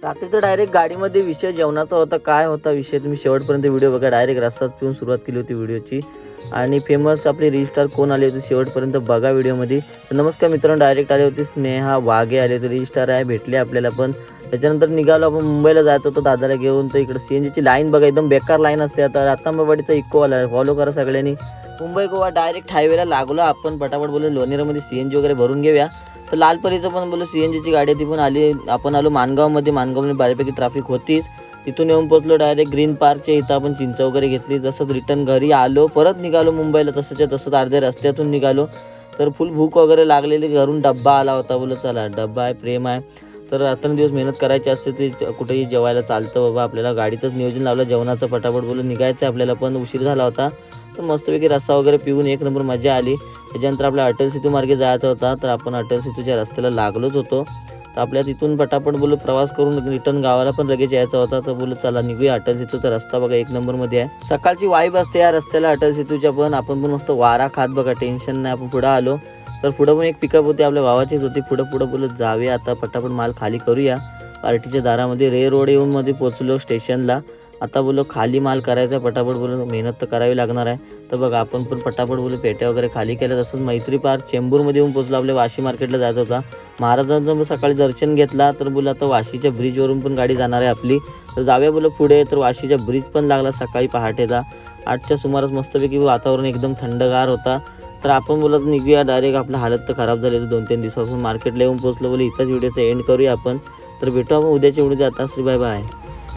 रात्रीचं डायरेक्ट गाडीमध्ये विषय जेवणाचा होता. काय होता विषय तुम्ही शेवटपर्यंत व्हिडिओ बघा. डायरेक्ट रस्ताच पिऊन सुरुवात केली होती व्हिडिओची. आणि फेमस आपली रील कोण आली होती शेवटपर्यंत बघा व्हिडिओमध्ये. तर नमस्कार मित्रांनो, डायरेक्ट आली होती स्नेहा वाघे आले होते. रील आहे, भेटले आपल्याला. पण त्याच्यानंतर निघालो आपण मुंबईला जात होतो दादाला घेऊन. तर इकडे CNGची लाईन बघा, एकदम बेकार लाईन असते. आता रत्नांबावाडीचा इको आला, फॉलो करा सगळ्यांनी. मुंबई गोवा डायरेक्ट हायवेला लागलो आपण. पटापट बोललो लोणेरमध्ये CNG वगैरे भरून घेऊया. तर लालपरीचं पण बोललो CNGची गाडी ती पण आली. आपण आलो मानगावमध्ये बऱ्यापैकी ट्रॅफिक होतीच. तिथून येऊन पोचलो डायरेक्ट ग्रीन पार्कच्या इथं. आपण चिंच वगैरे घेतली. तसंच रिटर्न घरी आलो, परत निघालो मुंबईला. तसंच अर्ध्या रस्त्यातून निघालो. तर फुल भूक वगैरे लागलेली. घरून डब्बा आला होता. बोललो चला डब्बा आहे, प्रेम आहे. तर रात्रंदिवस मेहनत करायची असते ते कुठेही जेवायला चालतं बाबा. आपल्याला गाडीतच नियोजन लावलं जेवणाचं. पटापट बोललो निघायचं आपल्याला, पण उशीर झाला होता. तर मस्तपैकी रस्सा वगैरे पिऊन एक नंबर मजा आली. त्याच्यानंतर आपल्या अटल सेतू मार्गे जायचा होता. तर आपण अटल सेतूच्या रस्त्याला लागलोच होतो. तर आपल्या तिथून पटापट बोलू प्रवास करून रिटर्न गावाला पण लगेच यायचा होता. तर बोलू चला निघूया. अटल सेतूचा रस्ता बघा एक नंबरमध्ये आहे. सकाळची वाईब असते या रस्त्याला अटल सेतूच्या पण. आपण पण मस्त वारा खात बघा, टेन्शन नाही. आपण पुढं आलो. तर पुढं पण एक पिकअप होती, आपल्या भावाचीच होती. पुढं बोलत जाऊया आता, पटापट माल खाली करूया. पार्टीच्या दारामध्ये रे रोड येऊन मध्ये पोचलो स्टेशनला. आता बोलो खाली माल करायचा. पटापट बोलू मेहनत तर करावी लागणार आहे. तर बघा आपण पण पटापट बोलू पेट्या वगैरे खाली केल्या. तसंच मैत्री पार्क चेंबूरमध्ये येऊन पोचलो. आपल्या वाशी मार्केटला जायचं होता. महाराजांचं सकाळी दर्शन घेतला. तर बोलू आता वाशीच्या ब्रिजवरून पण गाडी जाणार आहे आपली. तर जाऊया बोलू पुढे. तर वाशीच्या ब्रिज पण लागला सकाळी पहाटेचा 8च्या सुमारास. मस्तपैकी वातावरण एकदम थंडगार होता. तर आपण बोलत निघूया डायरेक्ट. आपलं हालत तर खराब झाली होती 2-3 दिवसापासून. मार्केटला येऊन पोचलो. बोलू इथंच व्हिडिओचा एंड करूया आपण. तर भेटू आपण उद्याच्या व्हिडिओ. आता बाय बाय.